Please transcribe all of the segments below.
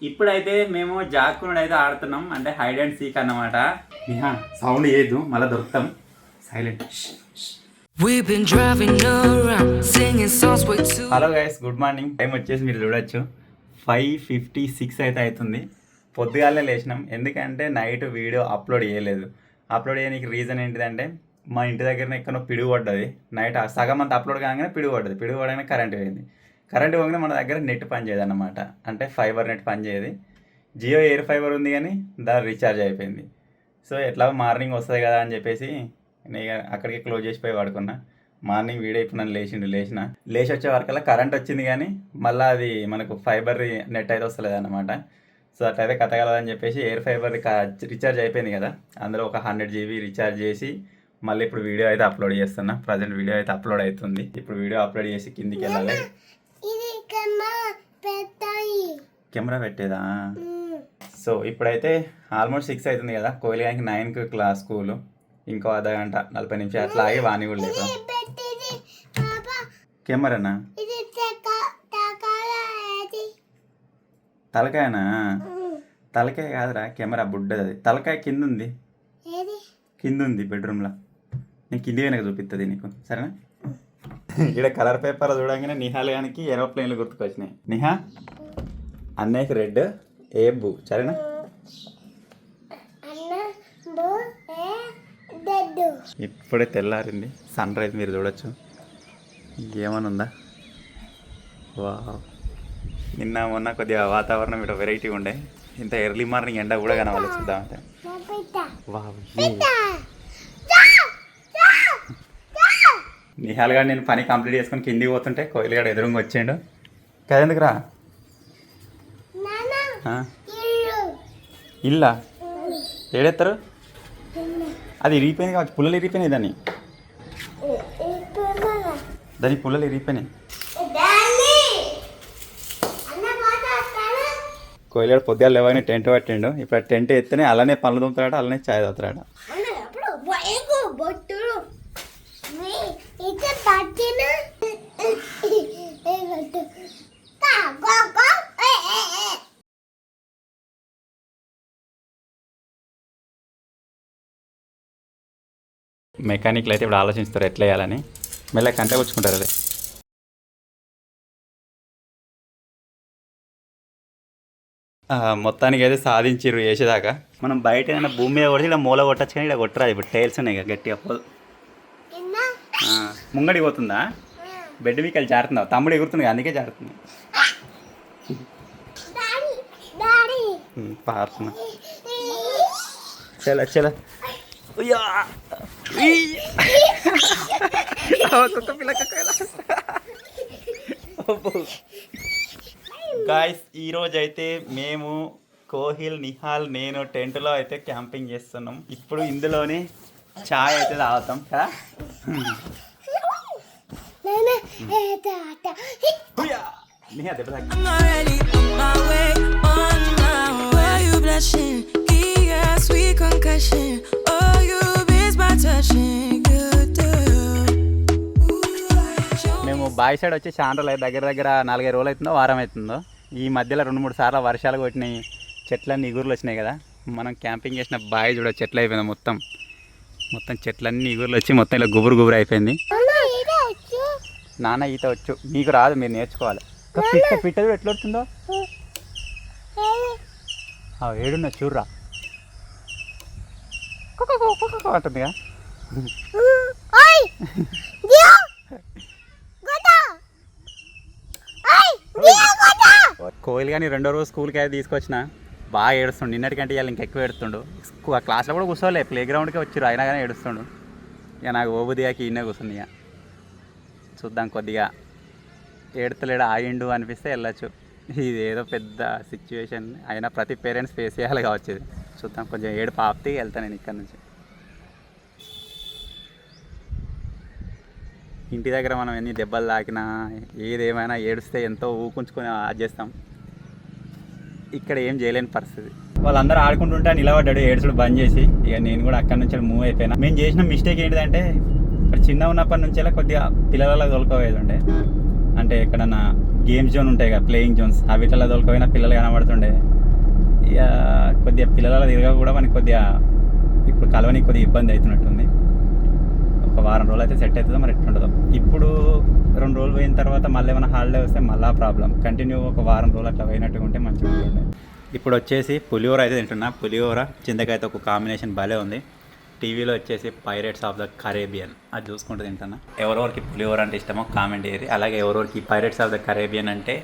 ఇప్పుడైతే మేము జాక్కుని అయితే ఆడుతున్నాం, అంటే హైడ్ అండ్ సీక్ అన్నమాట. సౌండ్ చేయొద్దు, మళ్ళీ దొరుకుతాం. Silent. Hello guys, good morning. Time వచ్చేసి మీరు చూడొచ్చు 5:56 అయితే అవుతుంది. పొద్దుగాలే లేచినాం, ఎందుకంటే నైట్ వీడియో అప్లోడ్ చేయలేదు. అప్లోడ్ చేయడానికి రీజన్ ఏంటిదంటే మా ఇంటి దగ్గర ఎక్కడో పిడుగు పడ్డది. నైట్ సగం అంతా అప్లోడ్ కాగానే పిడుగు పడ్డది. పిడుగు పడగానే కరెంట్ పోయింది. కరెంట్ పోగానే మన దగ్గర నెట్ పని చేయదు అన్నమాట, అంటే ఫైబర్ నెట్ పని చేయదు. జియో ఎయిర్ ఫైబర్ ఉంది కానీ దాని రీఛార్జ్ అయిపోయింది. సో ఎట్లా మార్నింగ్ వస్తుంది కదా అని చెప్పేసి నేను అక్కడికి క్లోజ్ చేసిపోయి పడుకున్నా. మార్నింగ్ వీడియో ఇప్పుడు నన్ను లేచి వచ్చే వరకల్లా కరెంట్ వచ్చింది, కానీ మళ్ళీ అది మనకు ఫైబర్ నెట్ అయితే వస్తలేదు అన్నమాట. సో అట్లయితే కథగలదని చెప్పేసి ఎయిర్ ఫైబర్ రీఛార్జ్ అయిపోయింది కదా, అందులో ఒక 100 GB రీఛార్జ్ చేసి మళ్ళీ ఇప్పుడు వీడియో అయితే అప్లోడ్ చేస్తున్నా. ప్రజెంట్ వీడియో అయితే అప్లోడ్ అవుతుంది. ఇప్పుడు వీడియో అప్లోడ్ చేసి కిందికి వెళ్ళాలి. కెమెరా పెట్టేదా? సో ఇప్పుడైతే ఆల్మోస్ట్ 6 అవుతుంది కదా, కోయిలగానికి 9కి క్లాస్ స్కూలు. ఇంకో అర్ధ గంట 40 నిమిషాలు అట్లా ఆగి వాణి కూడా లేదు. కెమెరానా? తలకాయనా? తలకాయ కాదురా, కెమెరా బుడ్డది. అది తలకాయ కింద ఉంది, బెడ్రూమ్లో. నేను కింది వెనక చూపిస్తుంది నీకు, సరేనా? ఇక్కడ కలర్ పేపర్ చూడగానే నిహాల్ గానికి ఏరోప్లేన్లు గుర్తుకొచ్చినాయి. నిహా, అన్నయ్యకి రెడ్, ఏ బూ, సరేనా? ఇప్పుడే తెల్లారింది, సన్ రైజ్ మీరు చూడొచ్చు. ఏమని ఉందా? వా, నిన్న మొన్న కొద్దిగా వాతావరణం ఇక్కడ వెరైటీగా ఉండే. ఇంత ఎర్లీ మార్నింగ్ ఎండ కూడా కనవాలి, చూద్దామంటే. నిహాల్ గారు నేను పని కంప్లీట్ చేసుకొని కిందికి పోతుంటే కోయిల్ గారు ఎదురుగా వచ్చాడు. కదెందుకురా? ఇల్లా ఏడెత్తారు? అది ఇరిగిపోయింది కావచ్చు, పుల్లలు ఇరిగిపోయినాయి. దాని పుల్లలు ఇరిగిపోయినాయి. కోయిలాడు పొద్దుగా లేవని టెంట్ పట్టిండు. ఇప్పుడు టెంట్ ఎత్తేనే అలానే పనులు తోముతాడు, అలానే ఛాయ్ తాగుతాడు. మెకానిక్లు అయితే ఇప్పుడు ఆలోచిస్తారు ఎట్లా వేయాలని. మెల్ల కంటే వచ్చుకుంటారు. అదే మొత్తానికి అయితే సాధించారు వేసేదాకా. మనం బయట ఏదైనా భూమి మీద కొడితే ఇలా మూల కొట్టచ్చు, కానీ ఇలా కొట్టరాదు. ఇప్పుడు టైల్స్ ఉన్నాయి కదా గట్టిగా. ముంగడి పోతుందా? బెడ్ మీకు వెళ్ళి జారుతుందా? తమ్ముడు ఎగురుతుంది, అందుకే జారుతుంది. పారుతున్నా చల చల. గాయ్స్, ఈరోజు అయితే మేము కోహిల్, నిహాల్, నేను టెంట్లో అయితే క్యాంపింగ్ చేస్తున్నాం. ఇప్పుడు ఇందులోనే చాయ్ అయితే తాగుతాం కదా. మేము బాయ్ సైడ్ వచ్చి చాలా రోజులు దగ్గర 4-5 రోజులు అవుతుందో, వారం అవుతుందో. ఈ మధ్యలో 2-3 సార్లు వర్షాలు కొట్టినాయి, చెట్లన్నీ ఇగురులు వచ్చినాయి కదా. మనం క్యాంపింగ్ చేసిన బాయ్ చూడ చెట్లు అయిపోయింది. మొత్తం చెట్లన్నీ ఇగురులు వచ్చి మొత్తం ఇలా గుబురు అయిపోయింది. నాన్న ఈత వచ్చు, మీకు రాదు, మీరు నేర్చుకోవాలి. పిట్ట చూడు ఎట్లా వస్తుందో. ఏడున్నా చూర్రా అంటుందిగా. కోయిల్ కానీ 2వ రోజు స్కూల్కి అయితే తీసుకొచ్చిన, బాగా ఏడుస్తుండు. నిన్నటికంటే ఇవాళ ఇంకెక్కువ ఏడుస్తుండు. క్లాస్లో కూడా కూర్చోలే, ప్లే గ్రౌండ్కే వచ్చారు, అయినా కానీ ఏడుస్తుండు. ఇక నాకు ఓబుదిగాకి ఇన్నే కూర్చుంది. ఇక చూద్దాం, కొద్దిగా ఏడుతలేడు ఆగిండు అనిపిస్తే వెళ్ళచ్చు. ఇది ఏదో పెద్ద సిచ్యువేషన్ అయినా ప్రతి పేరెంట్స్ ఫేస్ చేయాలి కావచ్చు. ఇది చూద్దాం, కొంచెం ఏడుపు ఆపితే వెళ్తాను నేను ఇక్కడ నుంచి. ఇంటి దగ్గర మనం ఎన్ని దెబ్బలు తాకినా ఏదేమైనా ఏడుస్తే ఎంతో ఊకుంచుకొని చేస్తాం. ఇక్కడ ఏం చేయలేని పరిస్థితి. వాళ్ళందరూ ఆడుకుంటుంటే నిలబడ్డాడు, ఏడుచుడు బంద్ చేసి. ఇక నేను కూడా అక్కడి నుంచి మూవ్ అయిపోయినా. మేము చేసిన మిస్టేక్ ఏంటిదంటే, ఇక్కడ చిన్న ఉన్నప్పటి నుంచేలా కొద్దిగా పిల్లలలో తోలుకోవేది ఉండే. అంటే ఎక్కడన్నా గేమ్ జోన్ ఉంటాయి కదా, ప్లేయింగ్ జోన్స్, అవిట్లలో తోలుకోపోయినా పిల్లలు కనబడుతుండే. కొద్దిగా పిల్లల తిరగా కూడా మనకి కొద్దిగా ఇప్పుడు కలవనికి కొద్దిగా ఇబ్బంది అవుతున్నట్టుంది. ఒక వారం రోజులు అయితే సెట్ అవుతుందో మరి ఎట్లుంటుందో. ఇప్పుడు 2 రోజులు పోయిన తర్వాత మళ్ళీ ఏమైనా హాలిడే వస్తే మళ్ళీ ప్రాబ్లం. కంటిన్యూ ఒక వారం రోజులు అట్లా పోయినట్టుగా ఉంటే మంచిగా ఉంటుంది. ఇప్పుడు వచ్చేసి పులిహోర అయితే తింటున్నా. పులిహోర చింతకాయతో ఒక కాంబినేషన్ భలే ఉంది. టీవీలో వచ్చేసి పైరేట్స్ ఆఫ్ ద కరేబియన్ అది చూసుకుంటూ తింటున్నా. ఎవరెవరికి పులిహోర అంటే ఇష్టమో కామెంట్ చేయరు. అలాగే ఎవరెవరికి పైరేట్స్ ఆఫ్ ద కరేబియన్ అంటే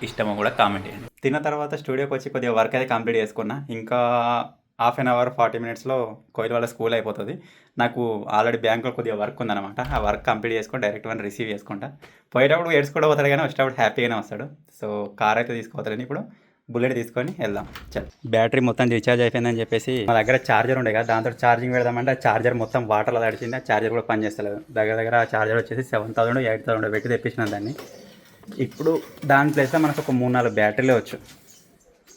ఇష్టమో కూడా కామెంట్ చేయండి. తిన్న తర్వాత స్టూడియోకి వచ్చి కొద్దిగా వర్క్ అయితే కంప్లీట్ చేసుకున్నా. ఇంకా హాఫ్ అన్ అవర్ 40 మినిట్స్లో కోయిల్ వాళ్ళ స్కూల్ అయిపోతుంది. నాకు ఆల్రెడీ బ్యాంకులో కొద్దిగా వర్క్ ఉందన్నమాట. ఆ వర్క్ కంప్లీట్ చేసుకొని డైరెక్ట్ వన్ రిసీవ్ చేసుకుంటా. పోయేటప్పుడు ఏడ్చుకుంటూ పోతాడు కానీ వచ్చేటప్పుడు హ్యాపీగానే వస్తాడు. సో కార్ అయితే తీసుకోవద్దని ఇప్పుడు బుల్లెట్ తీసుకొని వెళ్దాం. చల్ బ్యాటరీ మొత్తం రీఛార్జ్ అయిపోయిందని చెప్పేసి మా దగ్గర ఛార్జర్ ఉండే కదా, దాంతో ఛార్జింగ్ పెడదామంటే ఆ ఛార్జర్ మొత్తం వాటర్లో తడిచింది. ఆ ఛార్జర్ కూడా పనిచేస్తలేదు. దగ్గర ఆ ఛార్జర్ వచ్చేసి 7,000 8,000 పెట్టి తెప్పించిన దాన్ని. ఇప్పుడు దాని ప్లేస్లో మనకు ఒక 3-4 బ్యాటరీలే వచ్చు,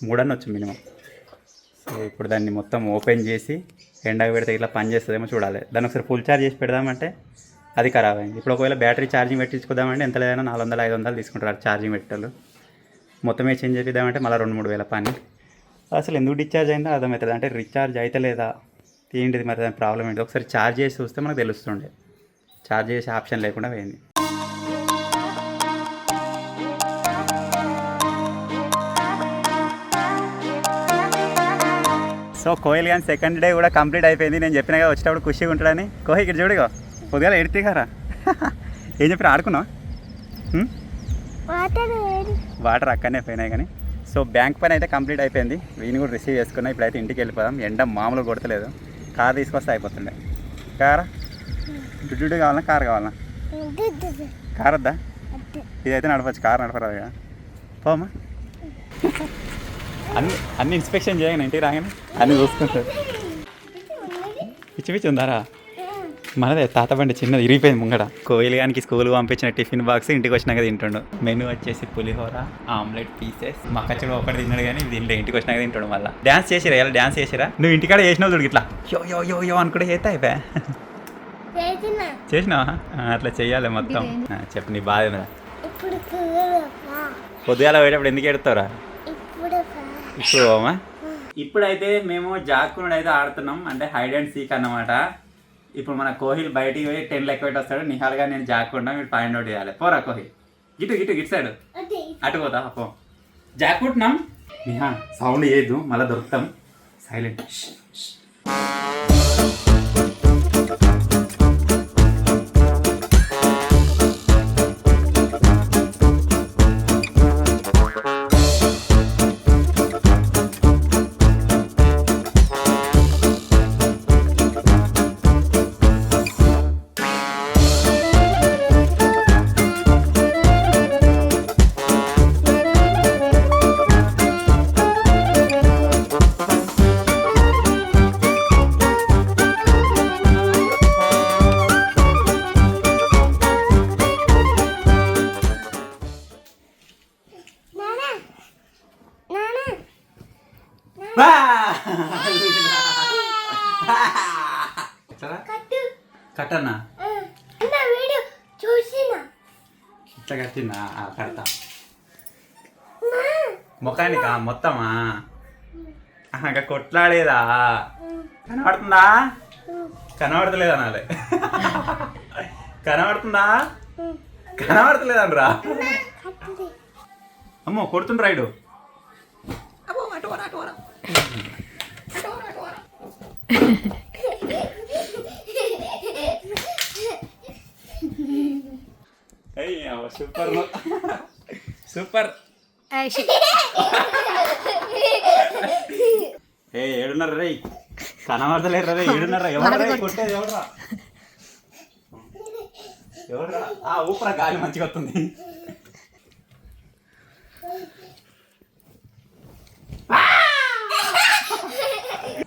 3 అన్న వచ్చు మినిమం. సో ఇప్పుడు దాన్ని మొత్తం ఓపెన్ చేసి ఎండకు పెడితే ఇట్లా పని చేస్తుందేమో చూడాలి. దాన్ని ఒకసారి ఫుల్ ఛార్జ్ చేసి పెడదామంటే అది ఖరాబ్ అయింది. ఇప్పుడు ఒకవేళ బ్యాటరీ ఛార్జింగ్ పెట్టించుకుందామంటే ఎంత లేదైనా 400-500 తీసుకుంటారు ఛార్జింగ్ పెట్టారు. మొత్తమే చేంజ్ చేపిద్దామంటే మళ్ళీ 2-3 వేల పని. అసలు ఎందుకు డిశ్చార్జ్ అయిందో అర్థమవుతుంది. అంటే రీఛార్జ్ అయితే లేదా ఏంటిది మరి దాని ప్రాబ్లం ఏంటి ఒకసారి ఛార్జ్ చేసి చూస్తే మనకు తెలుస్తుండే. ఛార్జ్ చేసే ఆప్షన్ లేకుండా పోయింది. సో కోయిల్ కానీ సెకండ్ డే కూడా కంప్లీట్ అయిపోయింది. నేను చెప్పిన కదా వచ్చేటప్పుడు ఖుషిగా ఉంటాడని. కోహి ఇక్కడ చూడుగా పొద్దుగా ఎడితే కదా ఏం చెప్పిన ఆడుకున్నావా? వాటర్ అక్కడనే పోయినాయి కానీ. సో బ్యాంక్ పని అయితే కంప్లీట్ అయిపోయింది. వీని కూడా రిసీవ్ చేసుకున్నా. ఇప్పుడైతే ఇంటికి వెళ్ళిపోదాం. ఎండ మామూలు కొడతలేదు. కార్ తీసుకొస్తే అయిపోతుండే. కారా డుడ్డు కావాలన్నా కార్ కావాలన్నా? కార్ వద్దా? ఇదైతే నడపచ్చు, కార్ నడపరాదు కదా. పోమా అన్ని ఇన్స్పెక్షన్ చేయగానే ఇంటికి రాగానే అన్నీ చూసుకుంటారు. పిచ్చి ఉందారా? మనదే తాత బండి చిన్నది ఇరిగిపోయింది ముంగడ. కోయిల్ గానికి స్కూల్ పంపించిన టిఫిన్ బాక్స్ ఇంటికి వచ్చినాక తింటుండు. మెనూ వచ్చేసి పులిహోర, ఆమ్లెట్ పీసెస్. మా కచ్చడు ఒకటి తిన్నాడు కానీ దీంట్లో ఇంటికి వచ్చినాక తింటాడు. మళ్ళీ డ్యాన్స్ చేసిరా? ఎలా డ్యాన్స్ చేసిరా? నువ్వు ఇంటికాడ చేసినావు చూడు ఇట్లా యో యో యో యో అనుకుంటే చేస్తే అయిపోయా. చేసినావా? అట్లా చెయ్యాలి మొత్తం. చెప్పు నీ బాధ. పొద్దుగాల పోయేటప్పుడు ఎందుకు ఎడతావురా? ఇప్పుడు పోమా? ఇప్పుడైతే మేము జాక్కునుడు అయితే ఆడుతున్నాం. అంటే హైడ్ అండ్ సీక్ అన్నమాట. ఇప్పుడు మన కోహిల్ బయటికి పోయి 10 లెక్క పెట్టి వస్తాడు. నిహాల్గా నేను జాక్కుండా మీరు ఫైండ్ అవుట్ చేయాలి. పోరా కోహి, గిటు సైడ్ అటు పోతా. పో జాక్కుంటున్నాం. నిహా సౌండ్ చేయొద్దు, మళ్ళీ దొరుకుతాం. సైలెంట్. కట్టన్నా ఇట్లా కట్టిందా? కడతా. ముఖానికా మొత్తమా? ఇంకా కొట్లాడేదా? కనబడుతుందా? కనబడతలేదు అనాలి. కనబడుతుందా? కనబడతలేదనరా. అమ్మో కొడుతుండ్రు రైడు. Super super. ఏడున్నారా రే? కనబడతలేరు రే. ఏడున్నారా? ఎవరు కొట్టేది? ఎవడరా? ఊపరా, గాలి మంచిగా వస్తుంది.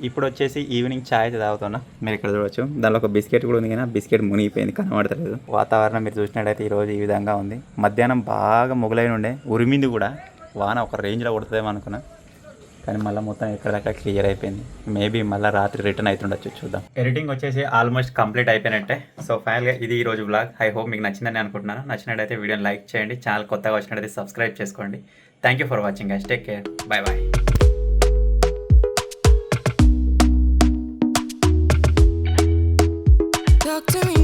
ఇప్పుడు వచ్చేసి ఈవినింగ్ ఛాయ్ అయితే తాగుతున్నా. మీరు ఇక్కడ చూడవచ్చు. దానిలో ఒక బిస్కెట్ కూడా ఉంది కానీ బిస్కెట్ మునిగిపోయింది, కనబడతలేదు. వాతావరణం మీరు చూసినట్టయితే ఈరోజు ఈ విధంగా ఉంది. మధ్యాహ్నం బాగా మొగలైన ఉండే, ఉరిమింది కూడా. వాన ఒక రేంజ్లో కొడుతుందేమో అనుకున్నా, కానీ మళ్ళీ మొత్తం ఎక్కడిదక్కడ క్లియర్ అయిపోయింది. మేబీ మళ్ళీ రాత్రి రిటర్న్ అవుతుండొచ్చు, చూద్దాం. ఎడిటింగ్ వచ్చేసి ఆల్మోస్ట్ కంప్లీట్ అయిపోయినట్టే. సో ఫైనల్గా ఇది ఈ రోజు బ్లాగ్. ఐ హోప్ మీకు నచ్చిందని అనుకుంటున్నాను. నచ్చినట్టయితే వీడియోని లైక్ చేయండి. ఛానల్ కొత్తగా వచ్చినట్టయితే సబ్స్క్రైబ్ చేసుకోండి. Thank you for watching guys. Take care. Bye bye. talk to me